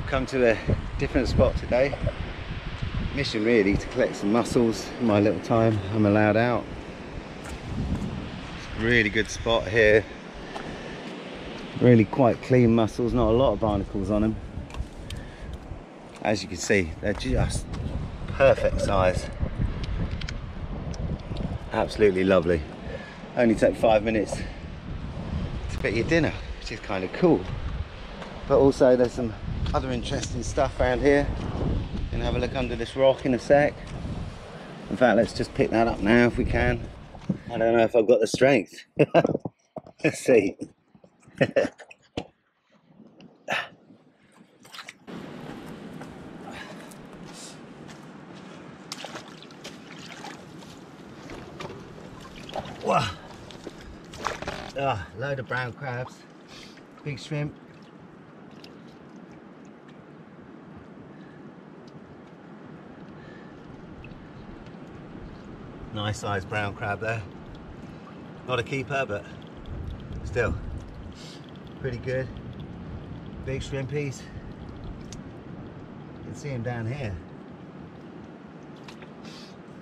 come to a different spot today. Mission really to collect some mussels in my little time I'm allowed out. Really good spot here. Really quite clean mussels, not a lot of barnacles on them. As you can see, they're just perfect size. Absolutely lovely. Only take 5 minutes to pick your dinner, which is kind of cool. But also there's some other interesting stuff around here. You can have a look under this rock in a sec. In fact, let's just pick that up now if we can. I don't know if I've got the strength. Let's see. Wow. Load of brown crabs, big shrimp. Nice sized brown crab there. Not a keeper, but still pretty good. Big shrimpies. You can see them down here.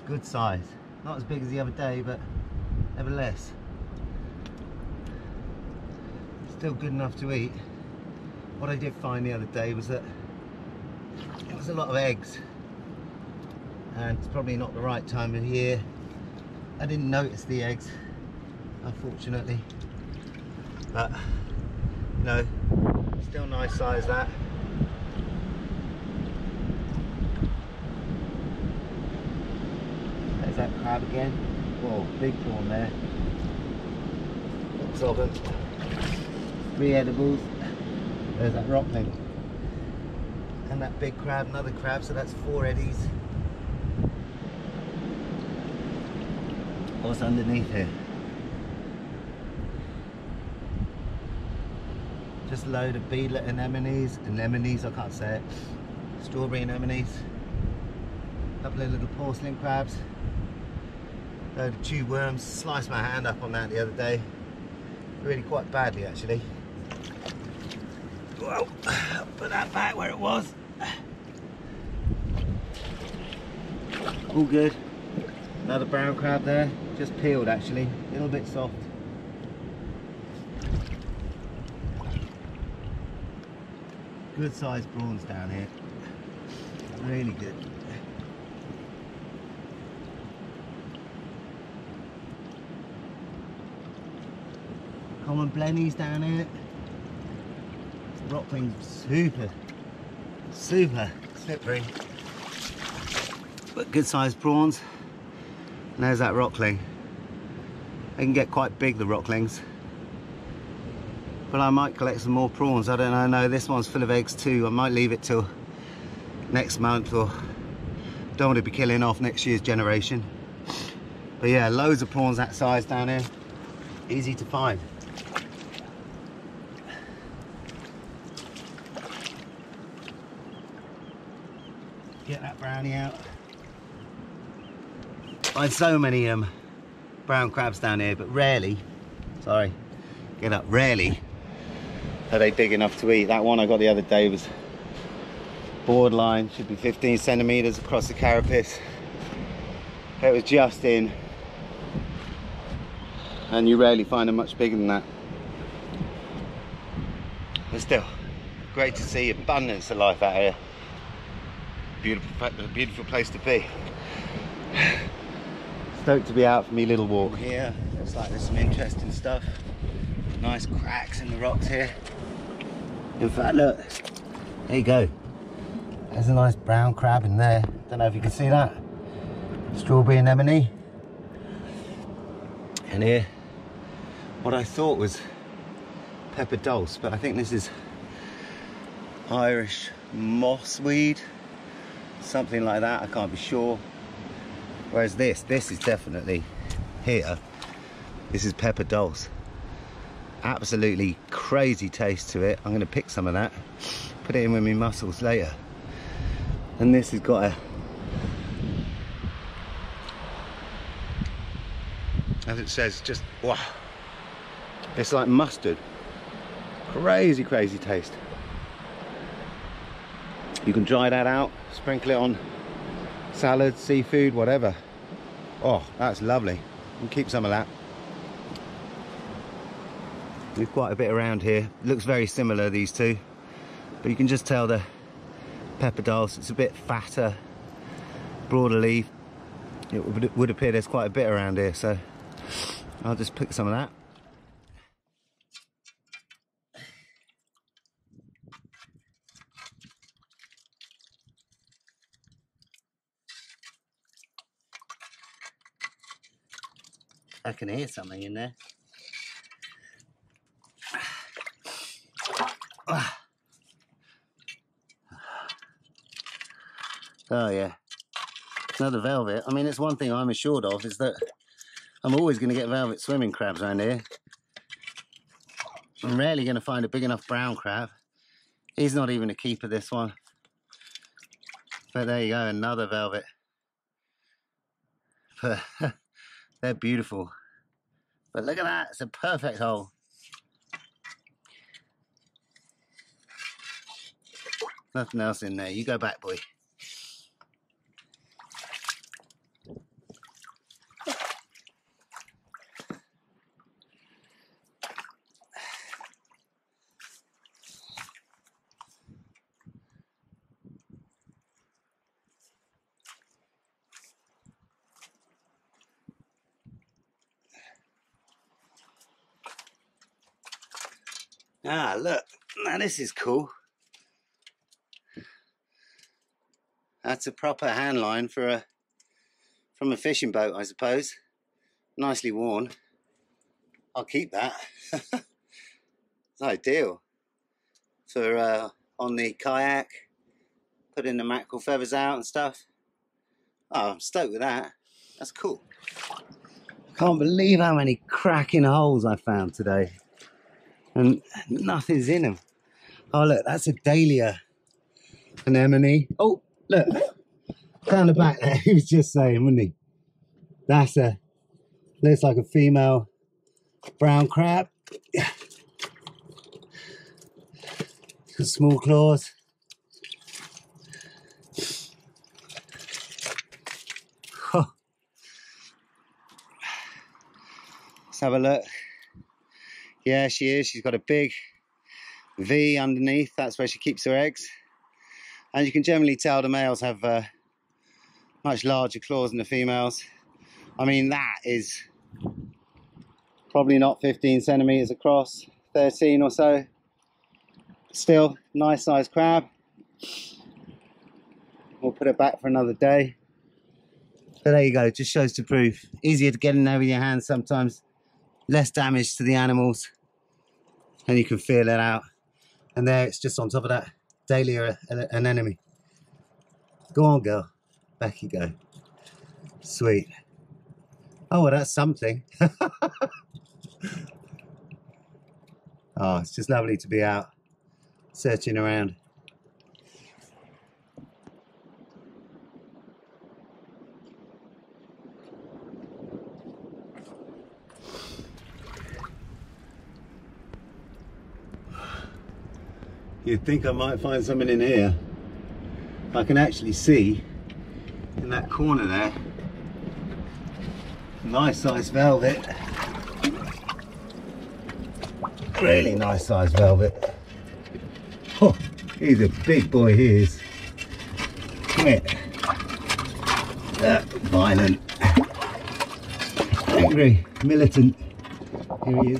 Good size. Not as big as the other day, but nevertheless still good enough to eat. What I did find the other day was that there was a lot of eggs, and it's probably not the right time of year. I didn't notice the eggs, unfortunately, but you know, still nice size that. There's that crab again. Whoa, big prawn there. Lots of them. 3 edibles. There's that rockling. And that big crab, another crab, so that's 4 eddies. What's underneath here? Just a load of beadlet anemones, I can't say it. Strawberry anemones. A couple of little porcelain crabs. Load of tube worms. Sliced my hand up on that the other day. Really quite badly actually. Whoa, put that back where it was. All good. Another brown crab there, just peeled actually, a little bit soft. Good sized prawns down here, really good. Common blennies down here. Rockling super slippery, but good sized prawns. And there's that rockling. They can get quite big, the rocklings. But I might collect some more prawns. I don't know. No, this one's full of eggs too. I might leave it till next month, or don't want to be killing off next year's generation. But yeah, loads of prawns that size down here. Easy to find. Get that brownie out. Find so many brown crabs down here, but rarely, rarely are they big enough to eat. That one I got the other day was borderline, should be 15 centimeters across the carapace. It was just in, and you rarely find them much bigger than that. But still, great to see abundance of life out here. Beautiful place to be. Stoked to be out for me little walk here. Looks like there's some interesting stuff. Nice cracks in the rocks here. In fact, look, there you go. There's a nice brown crab in there. Don't know if you can see that. Strawberry anemone. And here, what I thought was pepper dulce, but I think this is Irish mossweed. Something like that, I can't be sure. Whereas this is definitely here. This is pepper dulce. Absolutely crazy taste to it. I'm going to pick some of that, put it in with my mussels later. And this has got a, as it says, just wow. It's like mustard. Crazy taste. You can dry that out, sprinkle it on salad, seafood, whatever. Oh, that's lovely. You can keep some of that. There's quite a bit around here. It looks very similar, these two, but you can just tell the pepper dulce, it's a bit fatter, broader leaf. It would appear there's quite a bit around here, so I'll just pick some of that. I can hear something in there. Oh yeah, another velvet. I mean, it's one thing I'm assured of is that I'm always going to get velvet swimming crabs around here. I'm rarely going to find a big enough brown crab. He's not even a keeper, this one. But there you go, another velvet. But they're beautiful. But look at that, it's a perfect hole. Nothing else in there. You go back, boy. Ah, look, now this is cool. That's a proper hand line for from a fishing boat, I suppose. Nicely worn. I'll keep that. It's ideal for on the kayak, putting the mackerel feathers out and stuff. Oh, I'm stoked with that. That's cool. Can't believe how many cracking holes I found today. And nothing's in them. Oh look, that's a dahlia anemone. Oh look, down the back there, he was just saying, wasn't he? That's looks like a female brown crab. Small claws. Oh. Let's have a look. Yeah, she is. She's got a big V underneath. That's where she keeps her eggs. And you can generally tell the males have much larger claws than the females. I mean, that is probably not 15 centimeters across, 13 or so. Still, nice sized crab. We'll put it back for another day. But there you go, just shows to prove. Easier to get in there with your hands sometimes. Less damage to the animals. And you can feel it out. And there, it's just on top of that dahlia anemone. Go on, girl. Back you go. Sweet. Oh, well, that's something. Oh, it's just lovely to be out searching around. You'd think I might find something in here. I can actually see in that corner there, nice size velvet. Really nice size velvet. Oh, he's a big boy, he is. Come here. Violent. Angry, militant. Here he is.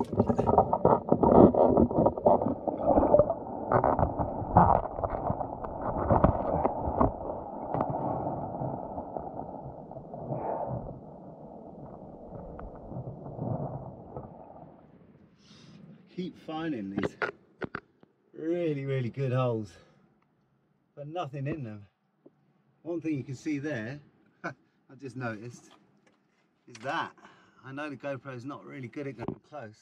Keep finding these really good holes, but nothing in them. One thing you can see there, I just noticed, is that. I know the GoPro's not really good at going close,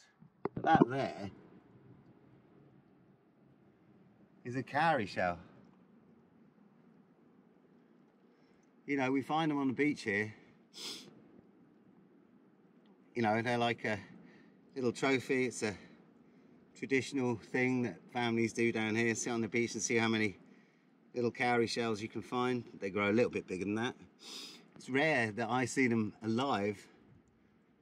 but that there is a cowrie shell. You know, we find them on the beach here. You know, they're like a little trophy. It's a traditional thing that families do down here, sit on the beach and see how many little cowrie shells you can find. They grow a little bit bigger than that. It's rare that I see them alive,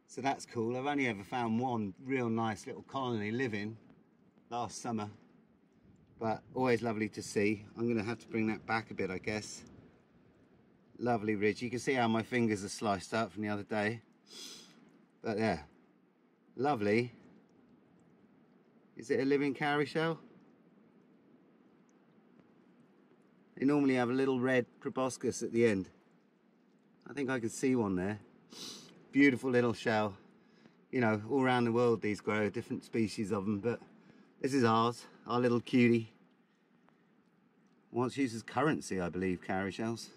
so that's cool. I've only ever found one real nice little colony living last summer, but always lovely to see. I'm going to have to bring that back a bit, I guess. Lovely ridge. You can see how my fingers are sliced up from the other day, but yeah, lovely. Is it a living cowrie shell? They normally have a little red proboscis at the end. I think I can see one there. Beautiful little shell. You know, all around the world these grow, different species of them, but this is ours, our little cutie. Once used as currency, I believe, cowrie shells.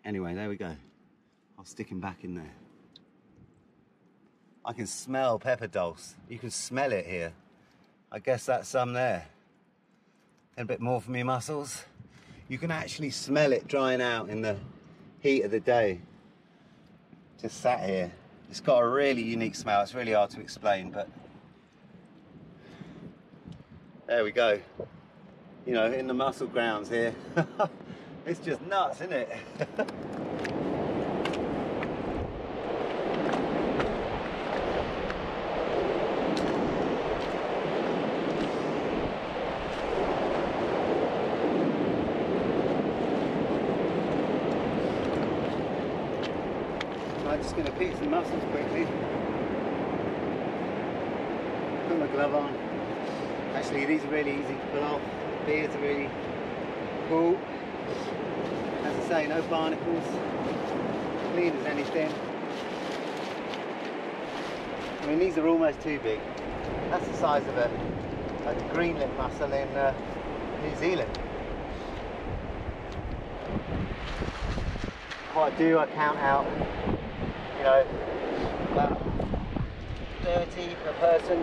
Anyway, there we go. I'll stick him back in there. I can smell pepper dulce. You can smell it here. I guess that's some there. And a bit more from your mussels. You can actually smell it drying out in the heat of the day. Just sat here. It's got a really unique smell. It's really hard to explain, but there we go. You know, in the mussel grounds here. It's just nuts, isn't it? I'm just going to pick some mussels quickly. Put my glove on. Actually, these are really easy to pull off. Beards are really cool. As I say, no barnacles. Clean as anything. I mean, these are almost too big. That's the size of a green lip mussel in New Zealand. What I do, I count out, you know, about 30 per person.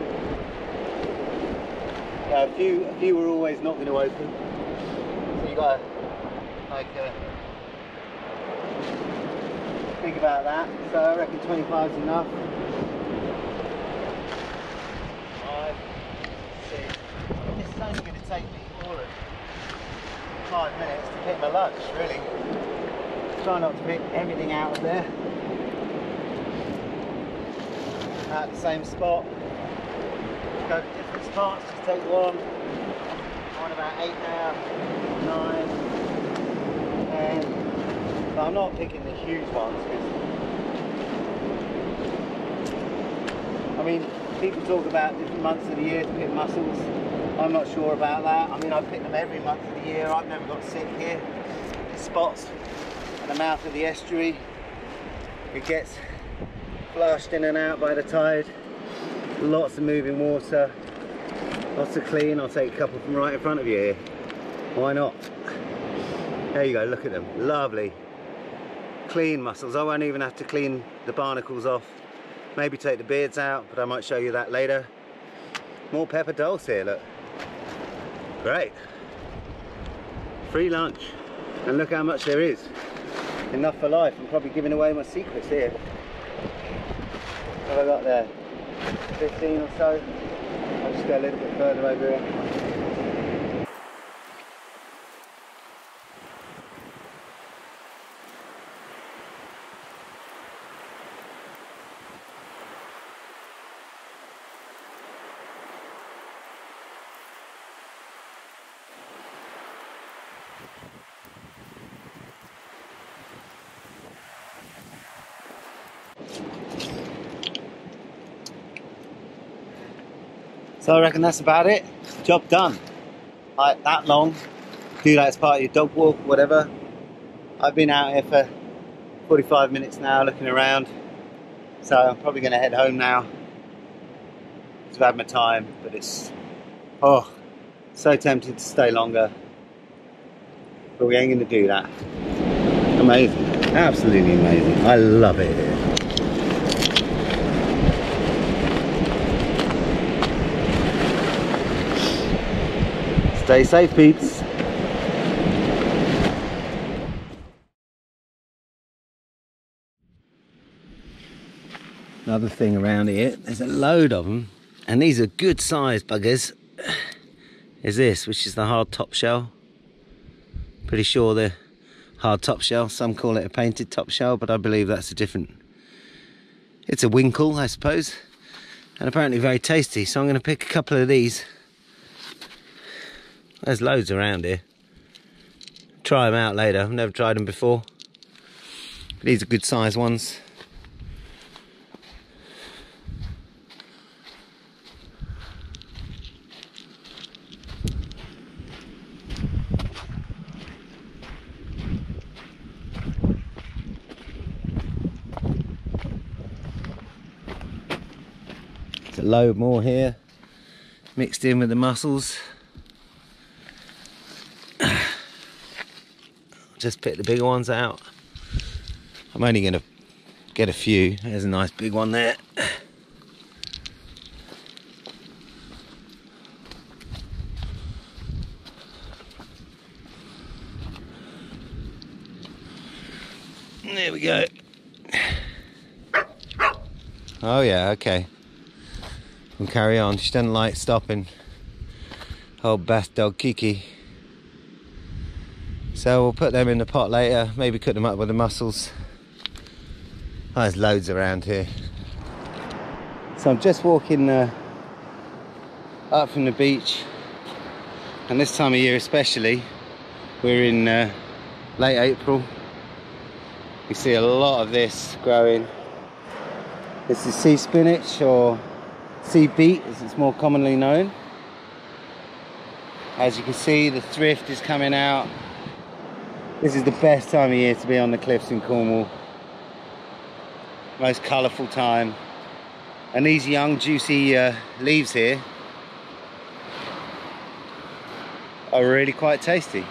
Yeah, a few are always not going to open, so you got to like think about that. So I reckon 25 is enough. 5, 6. This is only going to take me all of 5 minutes to pick my lunch, really. Try not to pick everything out of there. At the same spot. Go to different spots, just take one. I'm on about 8 now, 9, 10. But I'm not picking the huge ones because, I mean, people talk about different months of the year to pick mussels. I'm not sure about that. I mean, I pick them every month of the year. I've never got sick here. There's spots at the mouth of the estuary. It gets flushed in and out by the tide. Lots of moving water, lots of clean. I'll take a couple from right in front of you here. Why not? There you go, look at them. Lovely, clean mussels. I won't even have to clean the barnacles off. Maybe take the beards out, but I might show you that later. More pepper dulce here, look. Great. Free lunch. And look how much there is. Enough for life. I'm probably giving away my secrets here. What have I got there? 15 or so. I'll just go a little bit further over here. So I reckon that's about it. Job done. Like that long. Do that as part of your dog walk, whatever. I've been out here for 45 minutes now looking around. So I'm probably going to head home now. I've had my time, but it's, oh, so tempted to stay longer. But we ain't going to do that. Amazing. Absolutely amazing. I love it here. Stay safe, peeps. Another thing around here, there's a load of them, and these are good sized buggers. is this, which is the hard top shell. Pretty sure the hard top shell, some call it a painted top shell, but I believe that's a different, it's a winkle, I suppose, and apparently very tasty. So I'm going to pick a couple of these. There's loads around here. Try them out later. I've never tried them before. These are good sized ones. There's a load more here, mixed in with the mussels. Just pick the bigger ones out. I'm only going to get a few. There's a nice big one there. There we go. Oh yeah, okay. We'll carry on. She doesn't like stopping. Old bath dog Kiki. So we'll put them in the pot later, maybe cook them up with the mussels. Oh, there's loads around here. So I'm just walking up from the beach, and this time of year especially, we're in late April. You see a lot of this growing. This is sea spinach, or sea beet as it's more commonly known. As you can see, the thrift is coming out. This is the best time of year to be on the cliffs in Cornwall. Most colourful time. And these young juicy leaves here are really quite tasty.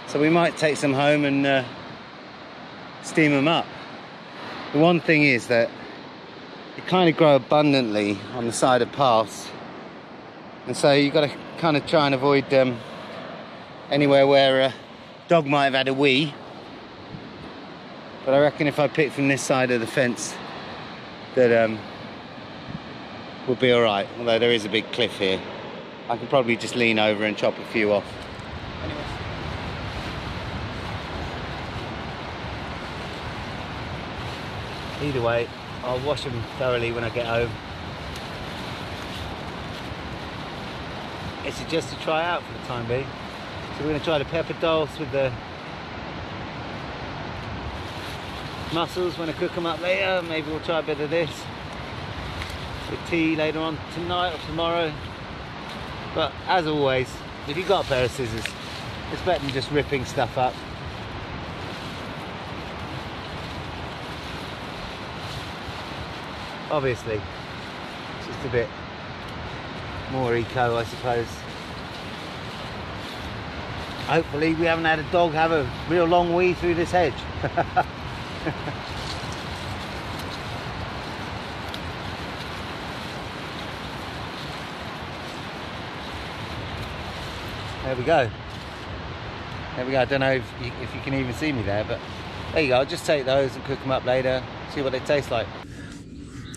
So we might take some home and steam them up. The one thing is that they kind of grow abundantly on the side of paths. And so you've got to kind of try and avoid anywhere where dog might have had a wee, but I reckon if I pick from this side of the fence that we'll be alright, although there is a big cliff here. I can probably just lean over and chop a few off. Either way, I'll wash them thoroughly when I get home. It's just to try out for the time being. So we're going to try the pepper dulce with the mussels when I cook them up later. Maybe we'll try a bit of this with tea later on tonight or tomorrow. But as always, if you've got a pair of scissors, it's better than just ripping stuff up. Obviously, it's just a bit more eco, I suppose. Hopefully we haven't had a dog have a real long wee through this hedge. There we go. There we go. I don't know if you can even see me there, but there you go. I'll just take those and cook them up later, see what they taste like.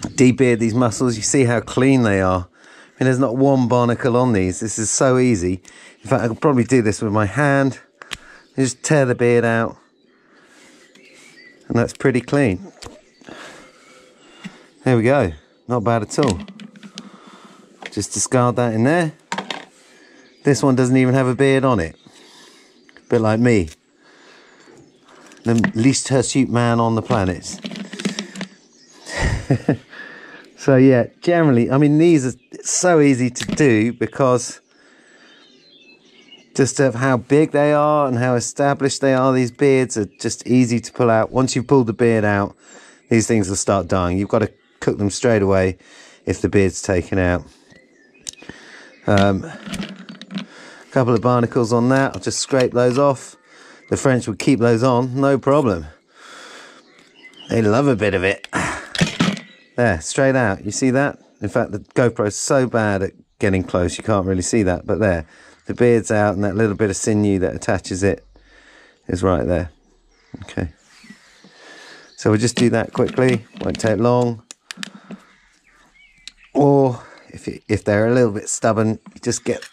Debeard these mussels. You see how clean they are. I mean, there's not one barnacle on these. This is so easy. In fact, I could probably do this with my hand. Just tear the beard out. And that's pretty clean. There we go. Not bad at all. Just discard that in there. This one doesn't even have a beard on it. A bit like me. The least hirsute man on the planet. So yeah, generally, I mean, these are so easy to do because just of how big they are and how established they are, these beards are just easy to pull out. Once you've pulled the beard out, these things will start dying. You've got to cook them straight away if the beard's taken out. A couple of barnacles on that. I'll just scrape those off. The French would keep those on, no problem. They love a bit of it. There, straight out. You see that? In fact, the GoPro's so bad at getting close, you can't really see that. But there, the beard's out and that little bit of sinew that attaches it is right there. Okay. So we'll just do that quickly. Won't take long. Or if they're a little bit stubborn, just get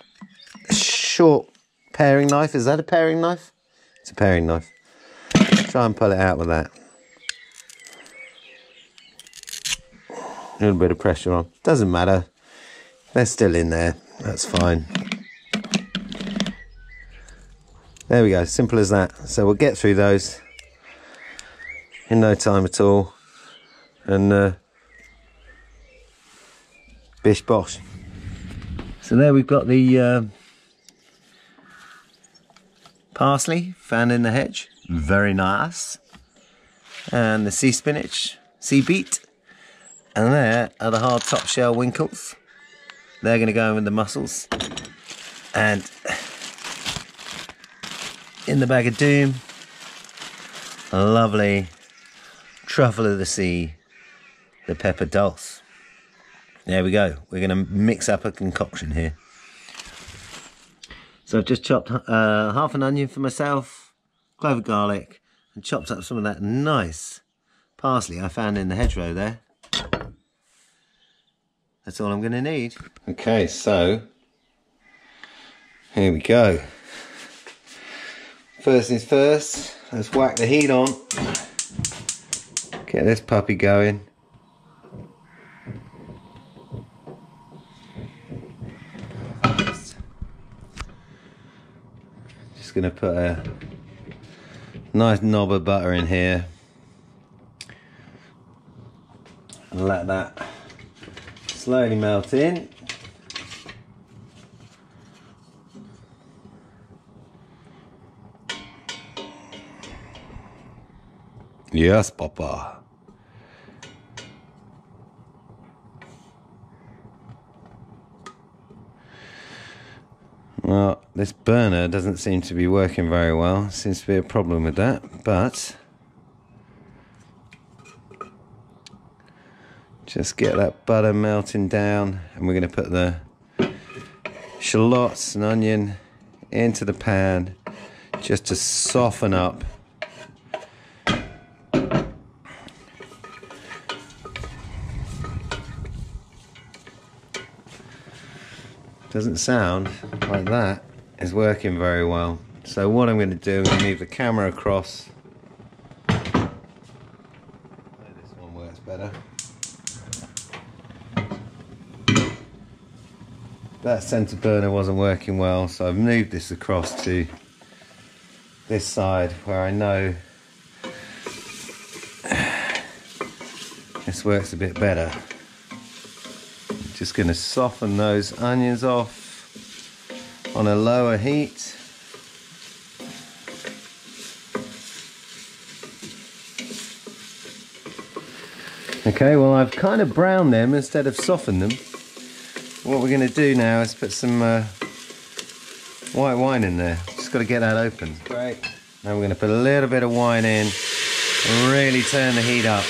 short paring knife. Is that a paring knife? It's a paring knife. Try and pull it out with that. A little bit of pressure on. Doesn't matter. They're still in there. That's fine. There we go. Simple as that. So we'll get through those in no time at all. And bish bosh. So there we've got the parsley found in the hedge. Very nice. And the sea spinach, sea beet. And there are the hard top shell winkles. They're going to go in with the mussels. And in the bag of doom, a lovely truffle of the sea, the pepper dulce. There we go. We're going to mix up a concoction here. So I've just chopped half an onion for myself, clove of garlic, and chopped up some of that nice parsley I found in the hedgerow there. That's all I'm going to need. Okay, so here we go. First things first, let's whack the heat on. Get this puppy going. Just going to put a nice knob of butter in here and let that slowly melt in. Yes, Papa. Well, this burner doesn't seem to be working very well. Seems to be a problem with that, but just get that butter melting down, and we're going to put the shallots and onion into the pan just to soften up. Doesn't sound like that is working very well. So what I'm going to do, I'm going to move the camera across. This one works better. That centre burner wasn't working well, so I've moved this across to this side where I know this works a bit better. Just going to soften those onions off on a lower heat. Okay, well I've kind of browned them instead of softened them. What we're going to do now is put some white wine in there. Just got to get that open. Great. Now we're going to put a little bit of wine in and really turn the heat up.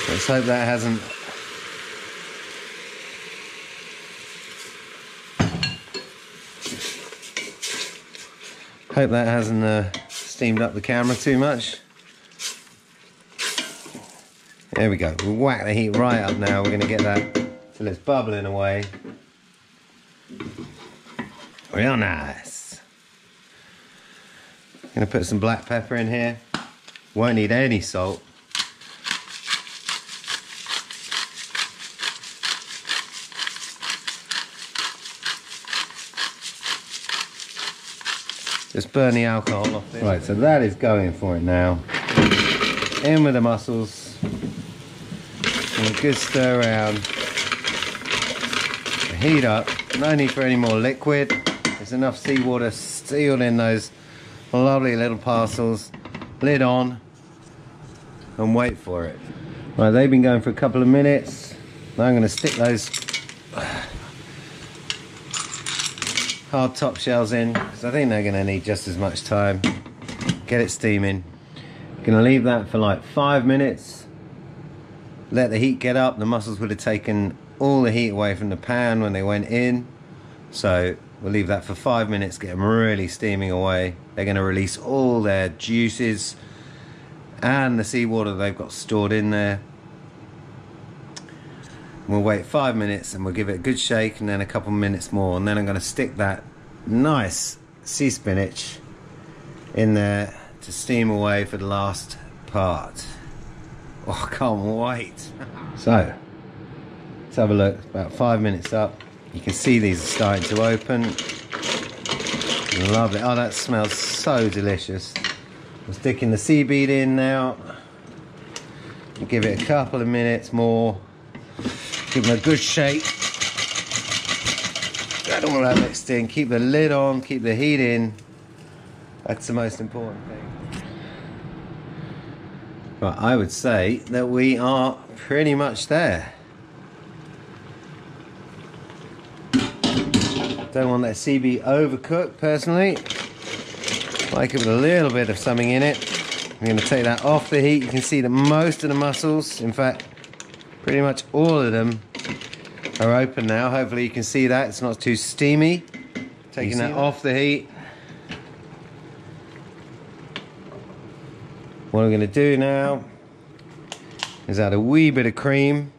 Let's hope that hasn't steamed up the camera too much. There we go. We'll whack the heat right up now. We're going to get that till it's bubbling away. Real nice. I'm going to put some black pepper in here. Won't need any salt. Just burn the alcohol off it. Right, so that is going for it now. In with the mussels. And a good stir around. Heat up. No need for any more liquid. There's enough seawater sealed in those lovely little parcels. Lid on. And wait for it. Right, they've been going for a couple of minutes. Now I'm going to stick those hard top shells in, because I think they're going to need just as much time. Get it steaming. Going to leave that for like 5 minutes. Let the heat get up. The mussels would have taken all the heat away from the pan when they went in. So we'll leave that for 5 minutes, get them really steaming away. They're going to release all their juices and the seawater they've got stored in there. We'll wait 5 minutes and we'll give it a good shake, and then a couple minutes more, and then I'm going to stick that nice sea spinach in there to steam away for the last part. Oh, I can't wait. So let's have a look. It's about 5 minutes up. You can see these are starting to open. Lovely. Oh, that smells so delicious. I'm sticking the seaweed in now. Give it a couple of minutes more. Give them a good shake. Get all that mixed in. Keep the lid on. Keep the heat in. That's the most important thing. But I would say that we are pretty much there. Don't want that seaweed overcooked personally. Like it with a little bit of something in it. I'm going to take that off the heat. You can see that most of the mussels, in fact pretty much all of them, are open now. Hopefully you can see that it's not too steamy. Taking that off the heat. What I'm going to do now is add a wee bit of cream.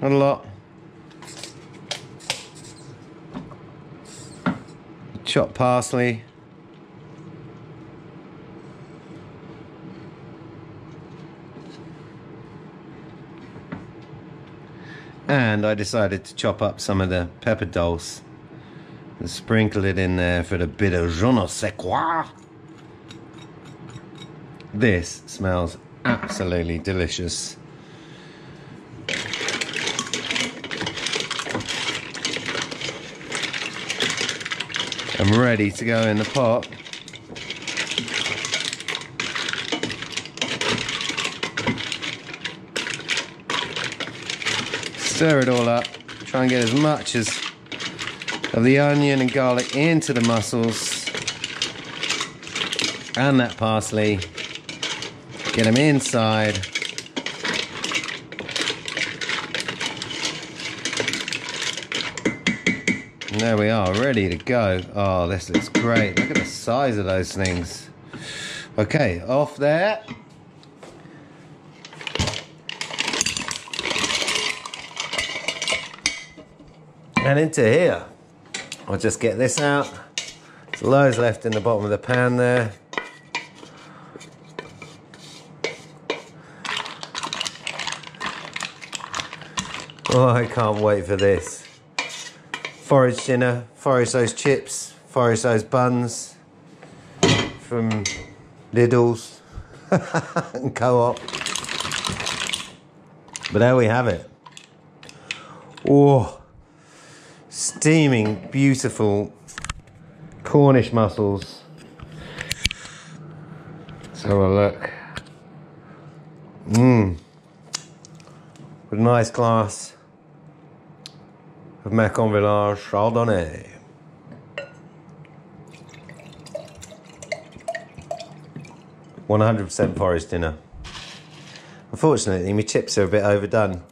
Not a lot. Chopped parsley. And I decided to chop up some of the pepper dulce and sprinkle it in there for a bit of je ne sais quoi. This smells absolutely delicious. I'm ready to go in the pot. Stir it all up. Try and get as much of the onion and garlic into the mussels and that parsley. Get them inside. And there we are, ready to go. Oh, this looks great. Look at the size of those things. Okay, off there. And into here. I'll just get this out. There's loads left in the bottom of the pan there. Oh, I can't wait for this. Forage dinner, forage those chips, forage those buns from Lidl's and Co-op. But there we have it. Oh, steaming, beautiful Cornish mussels. Let's have a look. With a nice glass of Macon Village Chardonnay. "100% forage dinner." Unfortunately, my chips are a bit overdone,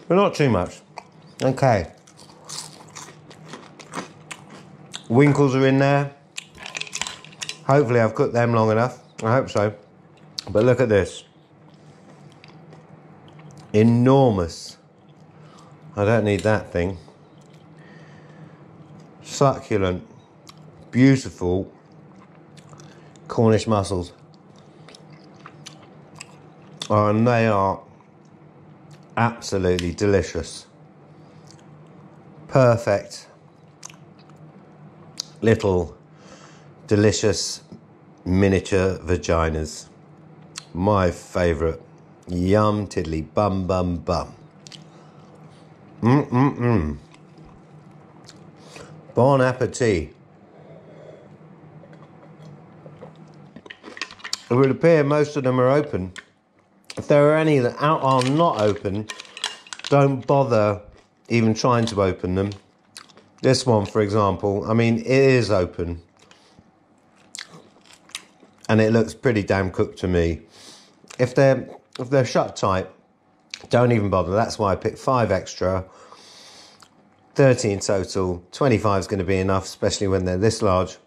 but not too much. Okay. Winkles are in there. Hopefully I've cooked them long enough. I hope so. But look at this. Enormous. I don't need that thing. Succulent, beautiful Cornish mussels. Oh, and they are absolutely delicious. Perfect little delicious miniature vaginas. My favourite. Yum tiddly bum bum bum. Bon appetit. It would appear most of them are open. If there are any that are not open, don't bother even trying to open them. This one, for example, I mean, it is open. And it looks pretty damn cooked to me. If they're shut tight, don't even bother. That's why I picked 5 extra. 30 in total. 25 is going to be enough, especially when they're this large.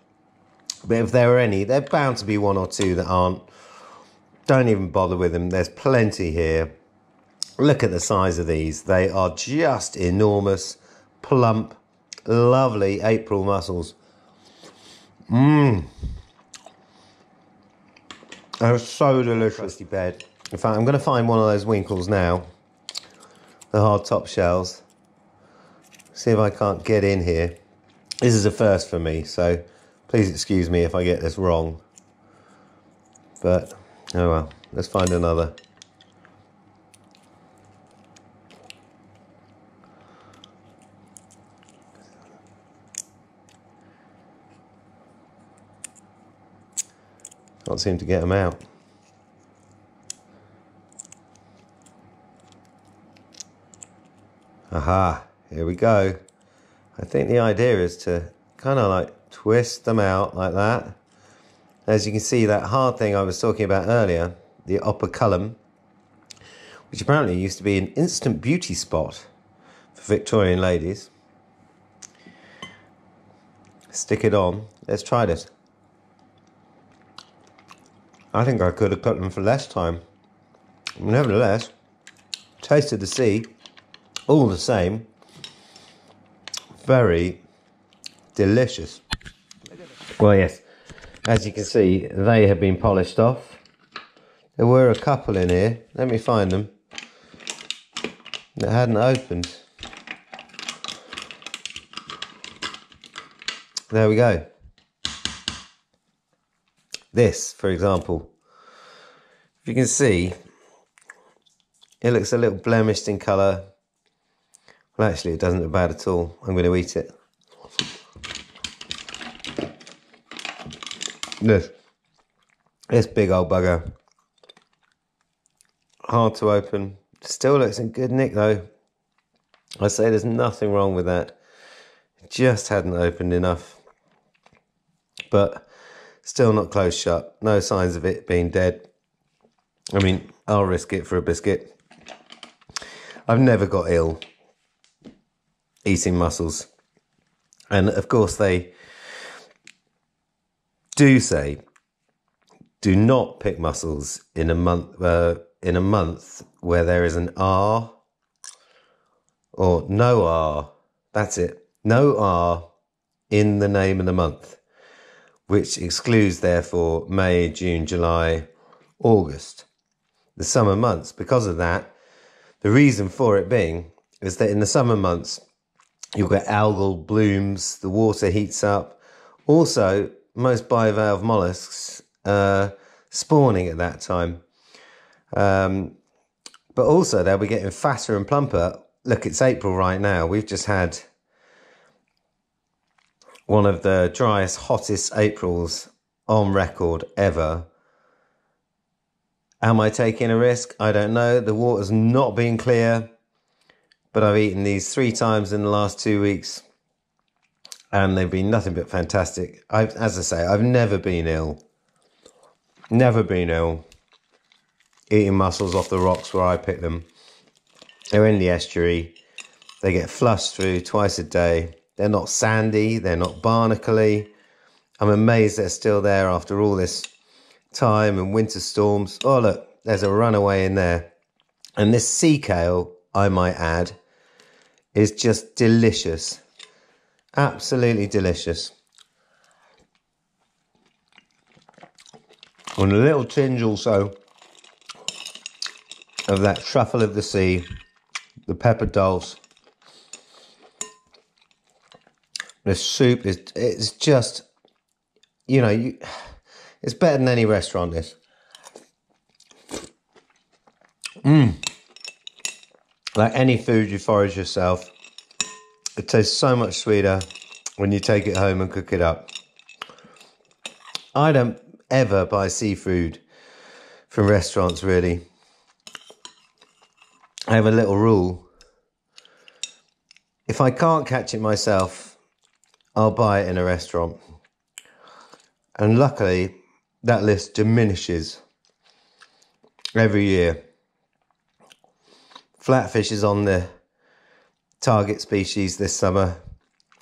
But if there are any, there's bound to be 1 or 2 that aren't. Don't even bother with them. There's plenty here. Look at the size of these. They are just enormous, plump, lovely April mussels. Mmm. They're so delicious. Bed. In fact, I'm going to find one of those winkles now. The hard top shells. See if I can't get in here. This is a first for me, so please excuse me if I get this wrong. But, oh well, let's find another. Can't seem to get them out. Aha, here we go. I think the idea is to kind of like twist them out like that. As you can see, that hard thing I was talking about earlier, the operculum, which apparently used to be an instant beauty spot for Victorian ladies. Stick it on. Let's try this. I think I could have cooked them for less time. Nevertheless, tasted the sea, all the same, very delicious. Well, yes, as you can see, they have been polished off. There were a couple in here, let me find them, that hadn't opened. There we go. This, for example, if you can see, it looks a little blemished in colour. Well, actually, it doesn't look bad at all. I'm going to eat it. This big old bugger. Hard to open. Still looks in good nick, though. I say there's nothing wrong with that. It just hadn't opened enough. But still not closed shut. No signs of it being dead. I mean, I'll risk it for a biscuit. I've never got ill eating mussels. And of course they do say, do not pick mussels in a month where there is an R or no R. That's it. No R in the name of the month, which excludes, therefore, May, June, July, August, the summer months. Because of that, the reason for it being is that in the summer months, you'll get algal blooms, the water heats up. Also, most bivalve mollusks spawning at that time. But also, they'll be getting fatter and plumper. Look, it's April right now. We've just had one of the driest, hottest Aprils on record ever. Am I taking a risk? I don't know. The water's not been clear, but I've eaten these 3 times in the last 2 weeks, and they've been nothing but fantastic. As I say, I've never been ill. Never been ill eating mussels off the rocks where I pick them. They're in the estuary. They get flushed through twice a day. They're not sandy, they're not barnacle-y. I'm amazed they're still there after all this time and winter storms. Oh look, there's a runaway in there. And this sea kale, I might add, is just delicious. Absolutely delicious. And a little tinge also of that truffle of the sea, the pepper dulce. The soup it's just, you know, it's better than any restaurant, this. Like any food you forage yourself, it tastes so much sweeter when you take it home and cook it up. I don't ever buy seafood from restaurants, really. I have a little rule. If I can't catch it myself, I'll buy it in a restaurant. And luckily, that list diminishes every year. Flatfish is on the target species this summer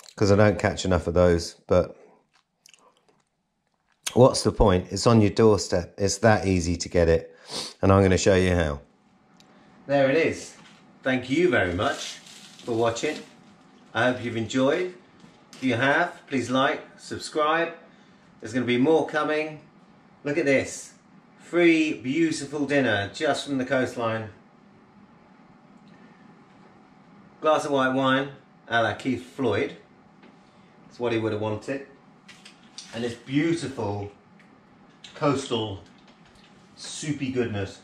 because I don't catch enough of those. But what's the point? It's on your doorstep. It's that easy to get it. And I'm going to show you how. there it is. Thank you very much for watching. I hope you've enjoyed. If you have, please like, subscribe. There's going to be more coming. Look at this. Free, beautiful dinner just from the coastline. Glass of white wine, a la Keith Floyd. That's what he would have wanted. And this beautiful coastal soupy goodness.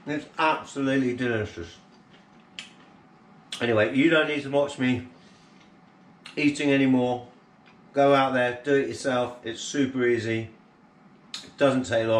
It's absolutely delicious. Anyway, you don't need to watch me eating anymore. Go out there, do it yourself. It's super easy. It doesn't take long.